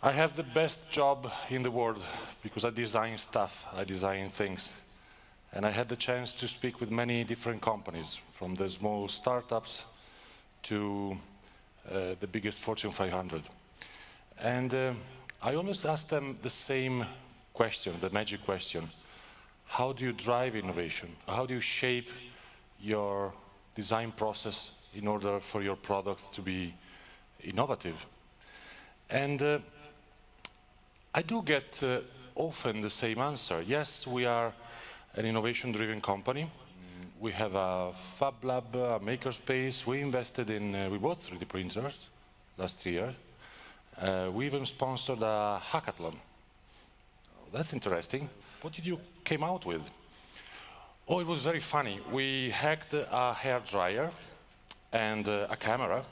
I have the best job in the world because I design stuff, I design things. And I had the chance to speak with many different companies, from the small startups to the biggest Fortune 500. And I always ask them the same question, the magic question. How do you drive innovation? How do you shape your design process in order for your product to be innovative? And I do get often the same answer. Yes, we are an innovation-driven company. We have a fab lab, a makerspace. We invested in, we bought 3D printers last year. We even sponsored a hackathon. Oh, that's interesting. What did you came out with? Oh, it was very funny. We hacked a hair dryer and a camera,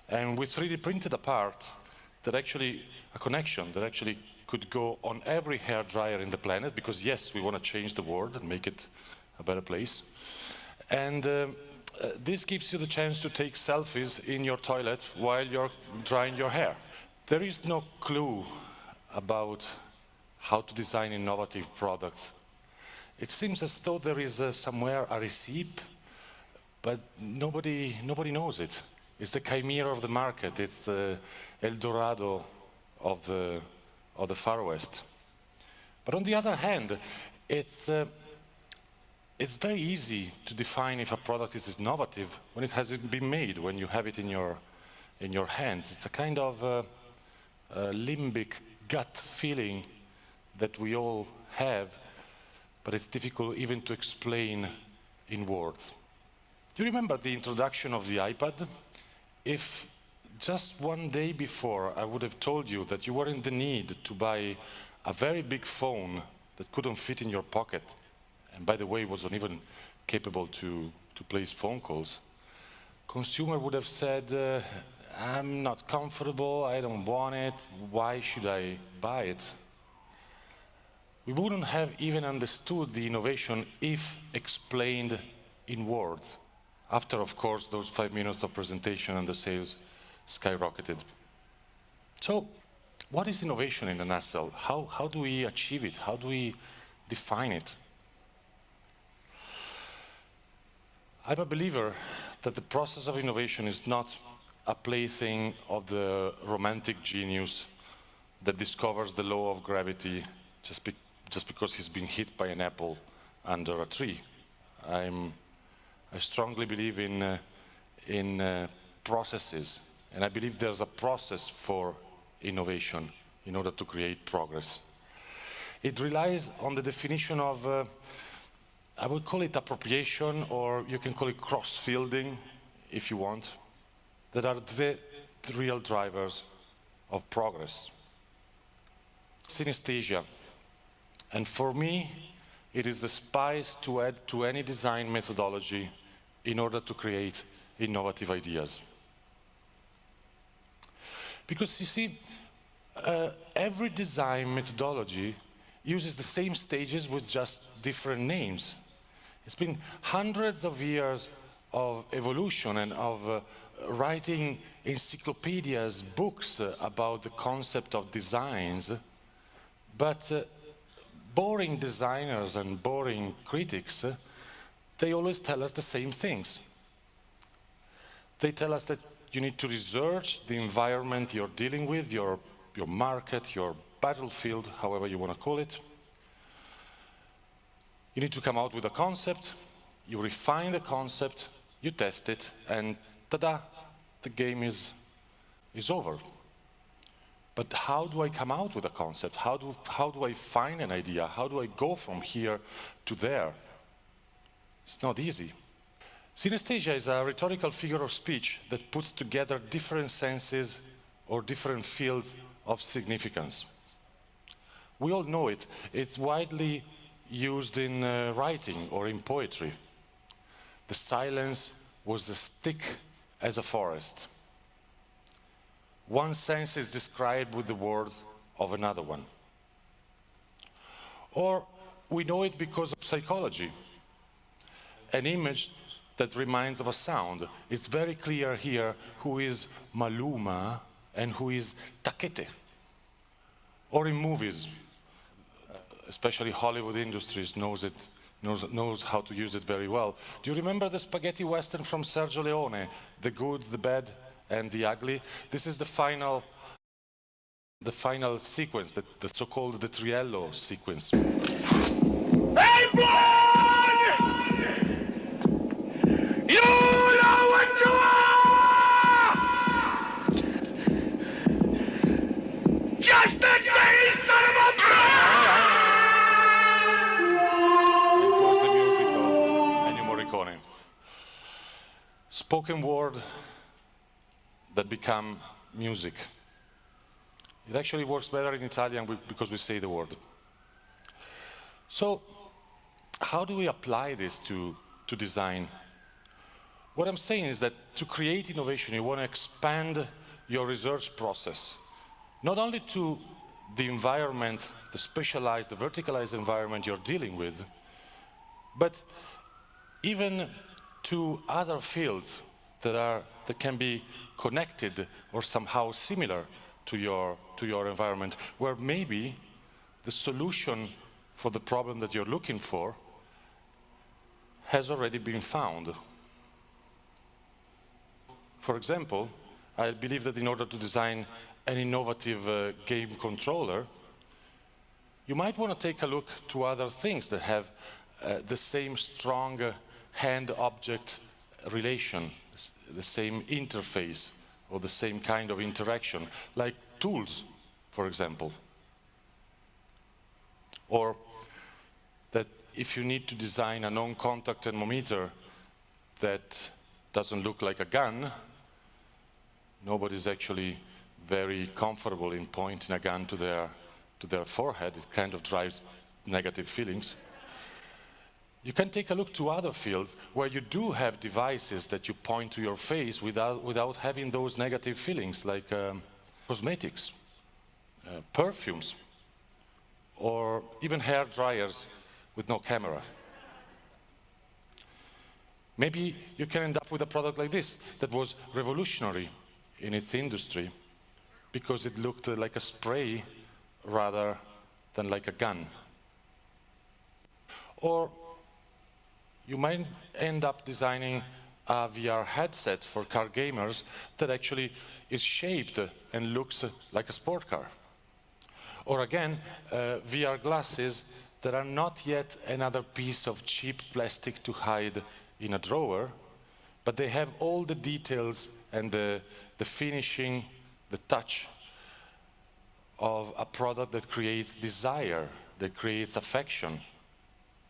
and we 3D printed a part that actually, a connection that actually could go on every hair dryer in the planet, because yes, we want to change the world and make it a better place. And this gives you the chance to take selfies in your toilet while you're drying your hair. There is no clue about how to design innovative products. It seems as though there is somewhere a recipe, but nobody knows it. It's the chimera of the market. It's the El Dorado of the Far West. But on the other hand, it's very easy to define if a product is innovative when it hasn't been made, when you have it in your hands. It's a kind of limbic gut feeling that we all have, but it's difficult even to explain in words. Do you remember the introduction of the iPad? If just one day before I would have told you that you were in the need to buy a very big phone that couldn't fit in your pocket, and by the way, wasn't even capable to place phone calls, consumer would have said, I'm not comfortable, I don't want it, why should I buy it? We wouldn't have even understood the innovation if explained in words. After, of course, those 5 minutes of presentation and the sales skyrocketed. So, what is innovation in a nutshell? How do we achieve it? How do we define it? I'm a believer that the process of innovation is not a plaything of the romantic genius that discovers the law of gravity just because he's been hit by an apple under a tree. I strongly believe in processes, and I believe there's a process for innovation in order to create progress. It relies on the definition of, I would call it appropriation, or you can call it cross-fielding, if you want, that are the real drivers of progress. Synesthesia. And for me, it is the spice to add to any design methodology in order to create innovative ideas. Because you see, every design methodology uses the same stages with just different names. It's been hundreds of years of evolution and of writing encyclopedias, books about the concept of designs, but boring designers and boring critics, they always tell us the same things. They tell us that you need to research the environment you're dealing with, your market, your battlefield, however you want to call it. You need to come out with a concept, you refine the concept, you test it, and ta-da, the game is over. But how do I come out with a concept? How do I find an idea? How do I go from here to there? It's not easy. Synesthesia is a rhetorical figure of speech that puts together different senses or different fields of significance. We all know it. It's widely used in writing or in poetry. The silence was as thick as a forest. One sense is described with the word of another one. Or we know it because of psychology. An image that reminds of a sound. It's very clear here who is Maluma and who is Takete. Or in movies, especially Hollywood industries knows how to use it very well. Do you remember the spaghetti western from Sergio Leone, The Good, the Bad, and the Ugly? This is the final sequence, the so-called the Triello sequence. Hey, boy! You know what you are! Just a dirty son of a bitch! And goes the music of Ennio Morricone. Spoken word that become music. It actually works better in Italian because we say the word. So, how do we apply this to design? What I'm saying is that to create innovation, you want to expand your research process, not only to the environment, the specialized, the verticalized environment you're dealing with, but even to other fields that can be connected or somehow similar to your environment, where maybe the solution for the problem that you're looking for has already been found. For example, I believe that in order to design an innovative game controller, you might want to take a look to other things that have the same strong hand-object relation, the same interface, or the same kind of interaction, like tools, for example. Or that if you need to design a non-contact thermometer that doesn't look like a gun, nobody's actually very comfortable in pointing a gun to their forehead. It kind of drives negative feelings. You can take a look to other fields where you do have devices that you point to your face without having those negative feelings, like cosmetics, perfumes, or even hair dryers with no camera. Maybe you can end up with a product like this that was revolutionary in its industry because it looked like a spray rather than like a gun. Or you might end up designing a VR headset for car gamers that actually is shaped and looks like a sport car. Or again, VR glasses that are not yet another piece of cheap plastic to hide in a drawer, but they have all the details and the finishing, the touch of a product that creates desire, that creates affection,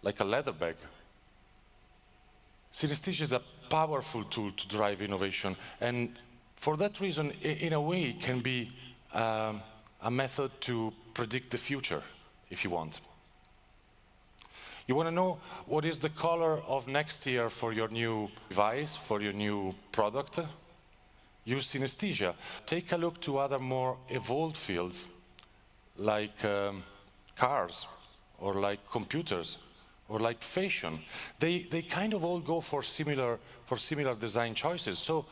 like a leather bag. Synesthesia is a powerful tool to drive innovation, and for that reason, in a way, it can be a method to predict the future, if you want. You want to know what is the color of next year for your new device, for your new product? Use synesthesia. Take a look to other more evolved fields, like cars, or like computers, or like fashion. They kind of all go for similar design choices. So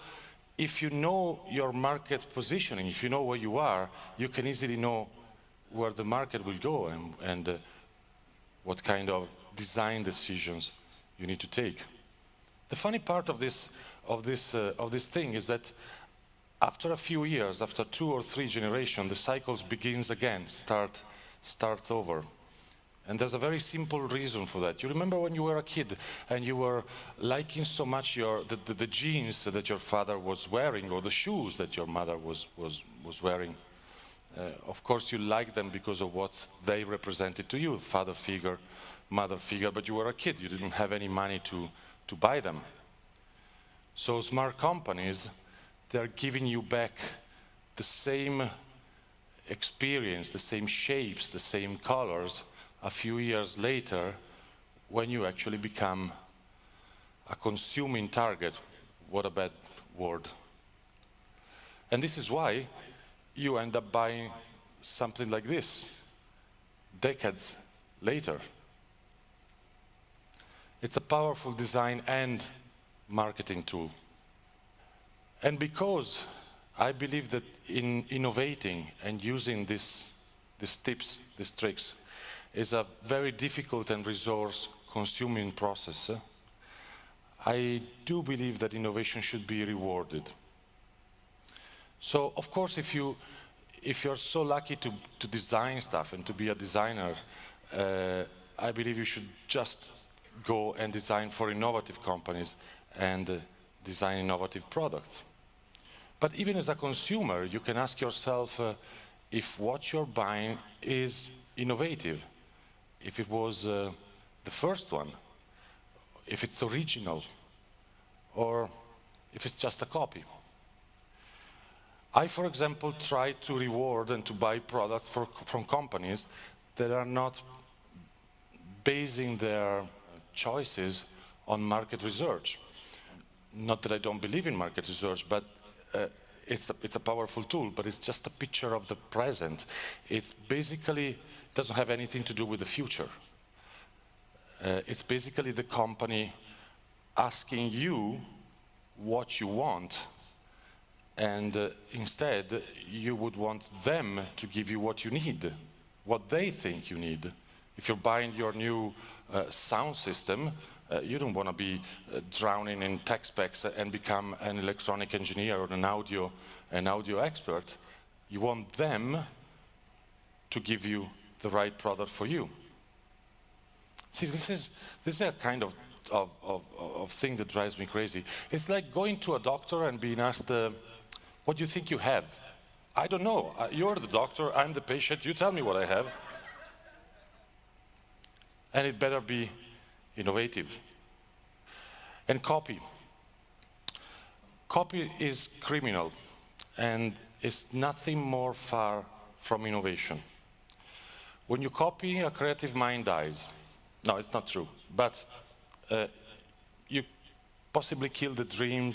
if you know your market positioning, if you know where you are, you can easily know where the market will go and what kind of design decisions you need to take. The funny part of this thing is that after a few years, after 2 or 3 generations, the cycles begins again, starts over. And there's a very simple reason for that. You remember when you were a kid and you were liking so much the jeans that your father was wearing, or the shoes that your mother was wearing. Of course you liked them because of what they represented to you, father figure, mother figure, but you were a kid, you didn't have any money to buy them. So smart companies, they're giving you back the same experience, the same shapes, the same colors, a few years later, when you actually become a consuming target. What a bad word. And this is why you end up buying something like this, decades later. It's a powerful design and marketing tool. And because I believe that in innovating and using this these tips, these tricks, is a very difficult and resource-consuming process, I do believe that innovation should be rewarded. So, of course, if you're so lucky to design stuff and to be a designer, I believe you should just go and design for innovative companies and design innovative products. But even as a consumer, you can ask yourself if what you're buying is innovative, if it was the first one, if it's original, or if it's just a copy. I, for example, try to reward and to buy products from companies that are not basing their choices on market research. Not that I don't believe in market research, but it's a powerful tool, but it's just a picture of the present. It basically doesn't have anything to do with the future. It's basically the company asking you what you want, and instead you would want them to give you what you need, what they think you need. If you're buying your new sound system, you don't want to be drowning in tech specs and become an electronic engineer or an audio expert. You want them to give you the right product for you. See, this is a kind of thing that drives me crazy. It's like going to a doctor and being asked, what do you think you have? I don't know. You're the doctor, I'm the patient, you tell me what I have. And it better be innovative. And copy. Copy is criminal, and it's nothing more far from innovation. When you copy, a creative mind dies. No, it's not true, but you possibly kill the dream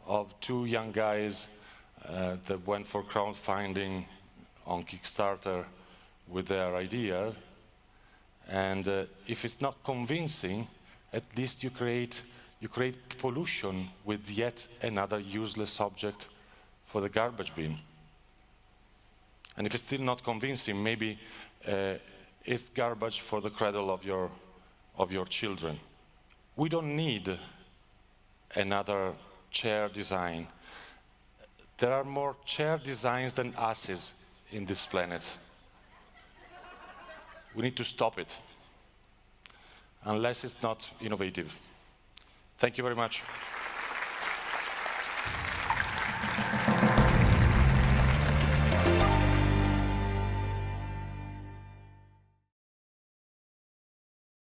of two young guys that went for crowdfunding on Kickstarter with their idea. And if it's not convincing, at least you create pollution with yet another useless object for the garbage bin. And if it's still not convincing, maybe it's garbage for the cradle of your children. We don't need another chair design. There are more chair designs than asses in this planet. We need to stop it, unless it's not innovative. Thank you very much.